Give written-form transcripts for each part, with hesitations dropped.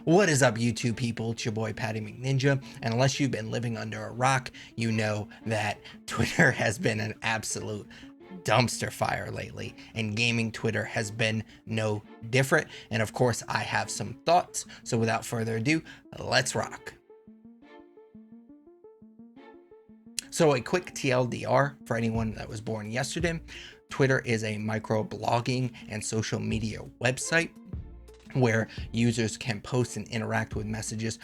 What is up, YouTube people? It's your boy Patty McNinja, and unless you've been living under a rock, you know that Twitter has been an absolute dumpster fire lately, and gaming Twitter has been no different. And of course, I have some thoughts. So without further ado, let's rock. So a quick TLDR for anyone that was born yesterday. Twitter is a micro-blogging and social media website where users can post and interact with messages.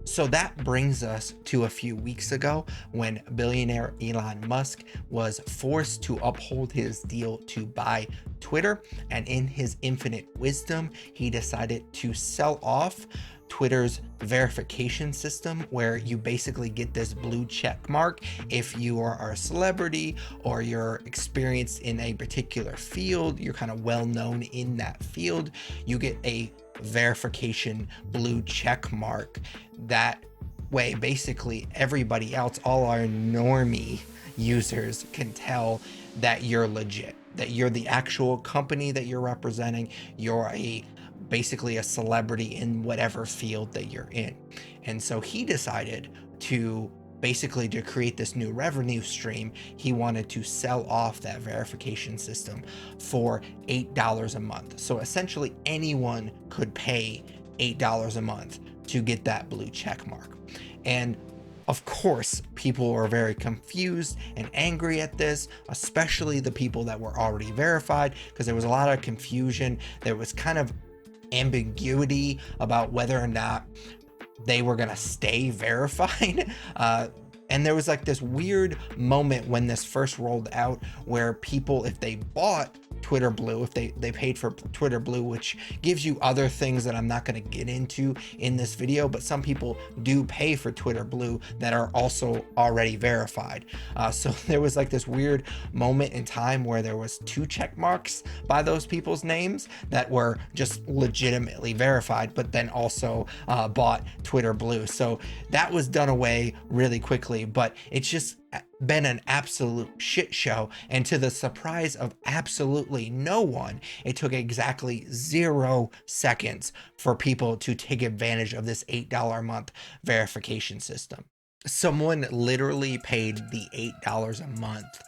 So that brings us to a few weeks ago when billionaire Elon Musk was forced to uphold his deal to buy Twitter, and in his infinite wisdom, he decided to sell off Twitter's verification system, where you basically get this blue check mark if you are a celebrity or you're experienced in a particular field, you're kind of well known in that field, you get a verification blue check mark. That way basically everybody else, all our normie users, can tell that you're legit, that you're the actual company that you're representing, you're basically a celebrity in whatever field that you're in. And so he decided to basically, to create this new revenue stream, he wanted to sell off that verification system for $8 a month. So essentially anyone could pay $8 a month to get that blue check mark. And of course, people were very confused and angry at this, especially the people that were already verified, because there was a lot of confusion. There was kind of ambiguity about whether or not they were gonna stay verified. And there was like this weird moment when this first rolled out where people, if they bought Twitter Blue, if they paid for Twitter Blue, which gives you other things that I'm not going to get into in this video, but some people do pay for Twitter Blue that are also already verified. So there was like this weird moment in time where there was 2 check marks by those people's names that were just legitimately verified, but then also bought Twitter Blue. So that was done away really quickly, but it's just been an absolute shit show, and to the surprise of absolutely no one, it took exactly 0 seconds for people to take advantage of this $8 a month verification system. Someone literally paid the $8 a month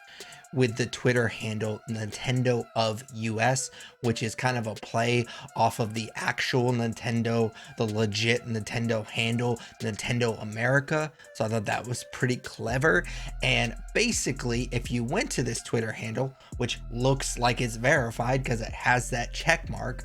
with the Twitter handle Nintendo of US, which is kind of a play off of the actual Nintendo, the legit Nintendo handle, Nintendo America. So I thought that was pretty clever. And basically, if you went to this Twitter handle, which looks like it's verified because it has that check mark,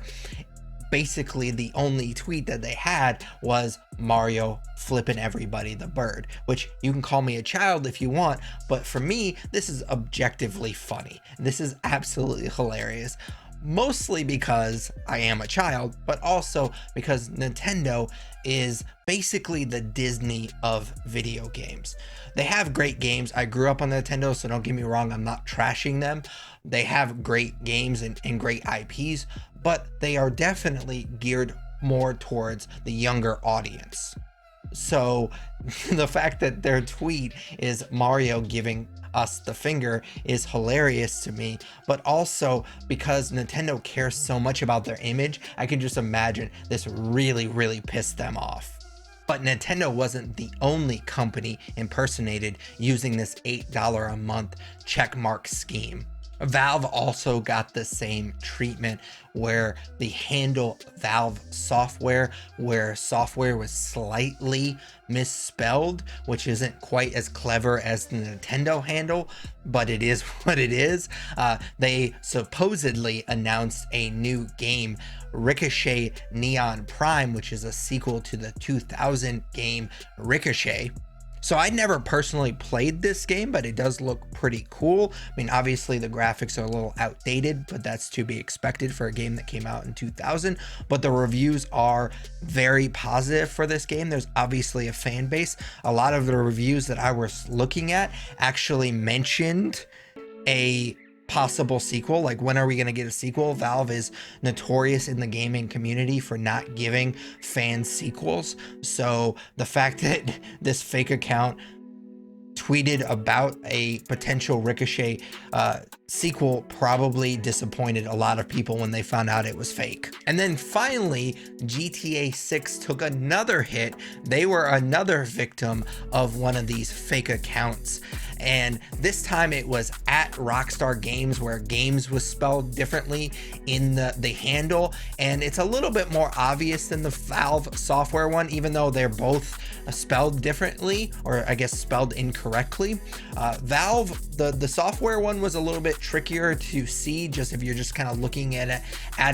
basically the only tweet that they had was Mario flipping everybody the bird, which you can call me a child if you want, but for me, this is objectively funny. This is absolutely hilarious. Mostly because I am a child, but also because Nintendo is basically the Disney of video games. They have great games. I grew up on Nintendo, so don't get me wrong, I'm not trashing them. They have great games and great IPs, but they are definitely geared more towards the younger audience. So the fact that their tweet is Mario giving us the finger is hilarious to me, but also because Nintendo cares so much about their image, I can just imagine this really pissed them off. But Nintendo wasn't the only company impersonated using this $8 a month checkmark scheme. Valve also got the same treatment, where the handle Valve Software, where software was slightly misspelled, which isn't quite as clever as the Nintendo handle, but it is what it is. They supposedly announced a new game, Ricochet Neon Prime, which is a sequel to the 2000 game Ricochet. So I never personally played this game, but it does look pretty cool. I mean, obviously the graphics are a little outdated, but that's to be expected for a game that came out in 2000. But the reviews are very positive for this game. There's obviously a fan base. A lot of the reviews that I was looking at actually mentioned a possible sequel. Like, when are we going to get a sequel? Valve is notorious in the gaming community for not giving fans sequels. So the fact that this fake account tweeted about a potential Ricochet sequel probably disappointed a lot of people when they found out it was fake. And then finally, GTA 6 took another hit. They were another victim of one of these fake accounts. And this time it was at Rockstar Games, where games was spelled differently in the handle. And it's a little bit more obvious than the Valve software one, even though they're both spelled differently, or I guess spelled incorrectly. Valve, the software one was a little bit trickier to see, just if you're just kind of looking at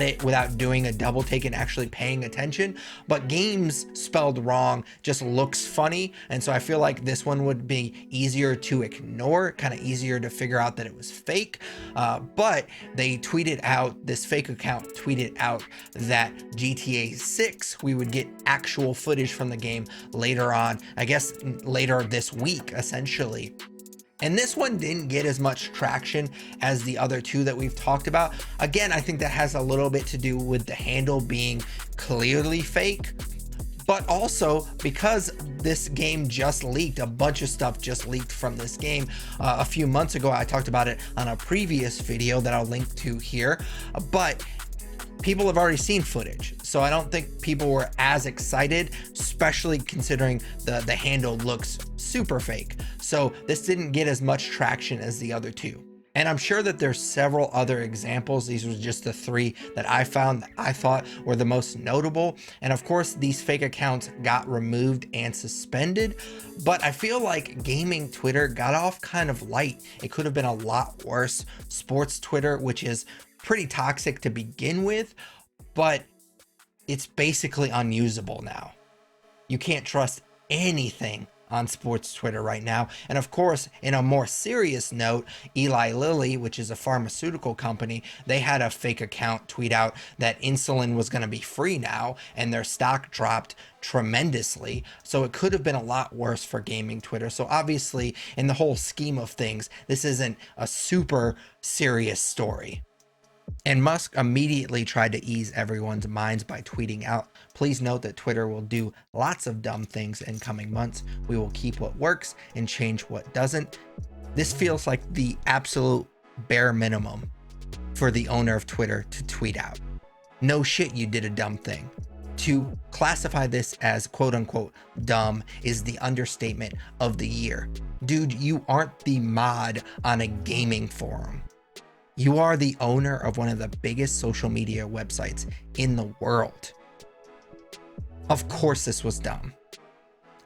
it without doing a double take and actually paying attention. But games spelled wrong just looks funny, and so I feel like this one would be easier to ignore, kind of easier to figure out that it was fake. But they tweeted out, this fake account tweeted out that GTA 6, we would get actual footage from the game later on, I guess later this week, essentially. And this one didn't get as much traction as the other two that we've talked about. Again, I think that has a little bit to do with the handle being clearly fake, but also because this game just leaked. A bunch of stuff just leaked from this game a few months ago. I talked about it on a previous video that I'll link to here, but people have already seen footage, so I don't think people were as excited, especially considering the handle looks super fake. So this didn't get as much traction as the other two. And I'm sure that there's several other examples. These were just the three that I found that I thought were the most notable. And of course, these fake accounts got removed and suspended, but I feel like gaming Twitter got off kind of light. It could have been a lot worse. Sports Twitter, which is pretty toxic to begin with, but it's basically unusable now. You can't trust anything on sports Twitter right now. And of course, in a more serious note, Eli Lilly, which is a pharmaceutical company, they had a fake account tweet out that insulin was going to be free now, and their stock dropped tremendously. So it could have been a lot worse for gaming Twitter. So obviously, in the whole scheme of things, this isn't a super serious story. And Musk immediately tried to ease everyone's minds by tweeting out, "Please note that Twitter will do lots of dumb things in coming months. We will keep what works and change what doesn't." This feels like the absolute bare minimum for the owner of Twitter to tweet out. No shit, you did a dumb thing. To classify this as quote unquote dumb is the understatement of the year. Dude, you aren't the mod on a gaming forum. You are the owner of one of the biggest social media websites in the world. Of course this was dumb.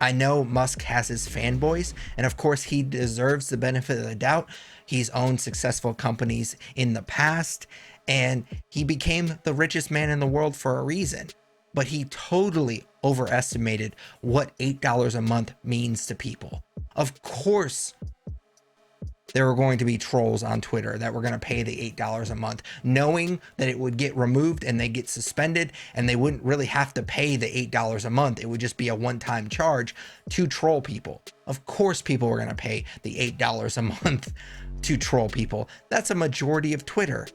I know Musk has his fanboys, and of course he deserves the benefit of the doubt. He's owned successful companies in the past, and he became the richest man in the world for a reason. But he totally overestimated what $8 a month means to people. Of course, there were going to be trolls on Twitter that were going to pay the $8 a month, knowing that it would get removed and they get suspended, and they wouldn't really have to pay the $8 a month. It would just be a one-time charge to troll people. Of course, people were going to pay the $8 a month to troll people. That's a majority of Twitter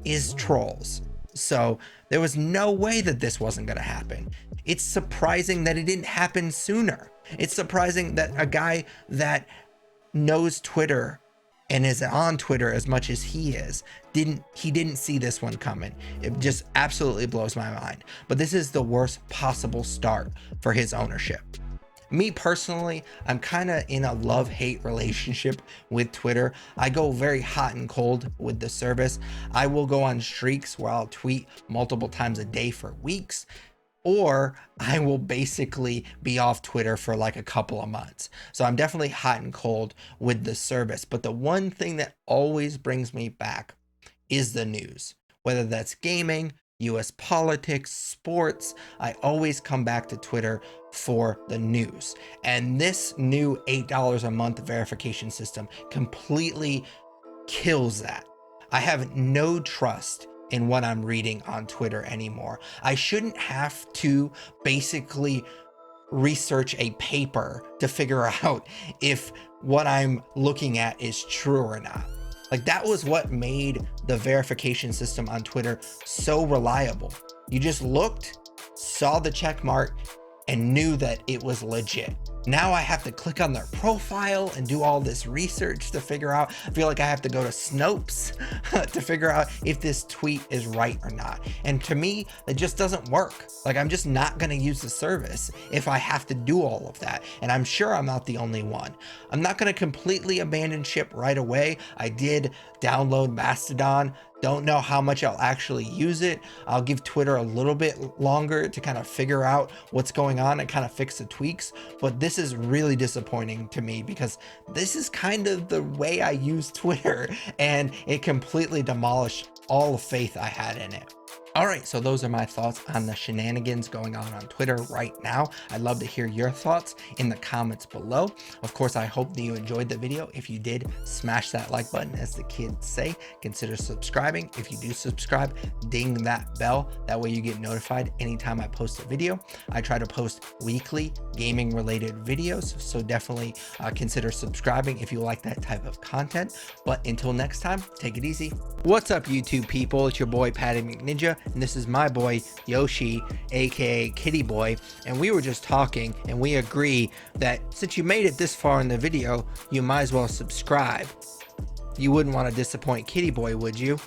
is trolls. So there was no way that this wasn't going to happen. It's surprising that it didn't happen sooner. It's surprising that a guy that knows Twitter and is on Twitter as much as he is, didn't see this one coming. It just absolutely blows my mind. But this is the worst possible start for his ownership. Me personally, I'm kind of in a love-hate relationship with Twitter. I go very hot and cold with the service. I will go on streaks where I'll tweet multiple times a day for weeks, or I will basically be off Twitter for like a couple of months. So I'm definitely hot and cold with the service. But the one thing that always brings me back is the news, whether that's gaming, US politics, sports. I always come back to Twitter for the news. And this new $8 a month verification system completely kills that. I have no trust in what I'm reading on Twitter anymore. I shouldn't have to basically research a paper to figure out if what I'm looking at is true or not. Like, that was what made the verification system on Twitter so reliable. You just looked, saw the check mark, and knew that it was legit. Now I have to click on their profile and do all this research to figure out. I feel like I have to go to Snopes to figure out if this tweet is right or not. And to me, it just doesn't work. Like, I'm just not gonna use the service if I have to do all of that. And I'm sure I'm not the only one. I'm not gonna completely abandon ship right away. I did download Mastodon. Don't know how much I'll actually use it. I'll give Twitter a little bit longer to kind of figure out what's going on and kind of fix the tweaks. But this is really disappointing to me because this is kind of the way I use Twitter, and it completely demolished all the faith I had in it. All right, so those are my thoughts on the shenanigans going on Twitter right now. I'd love to hear your thoughts in the comments below. Of course, I hope that you enjoyed the video. If you did, smash that like button, as the kids say. Consider subscribing. If you do subscribe, ding that bell. That way you get notified anytime I post a video. I try to post weekly gaming related videos, so definitely consider subscribing if you like that type of content. But until next time, take it easy. What's up, YouTube people? It's your boy Patty McNinja, and this is my boy Yoshi, aka Kitty Boy, and we were just talking and we agree that since you made it this far in the video, you might as well subscribe. You wouldn't want to disappoint Kitty Boy, would you?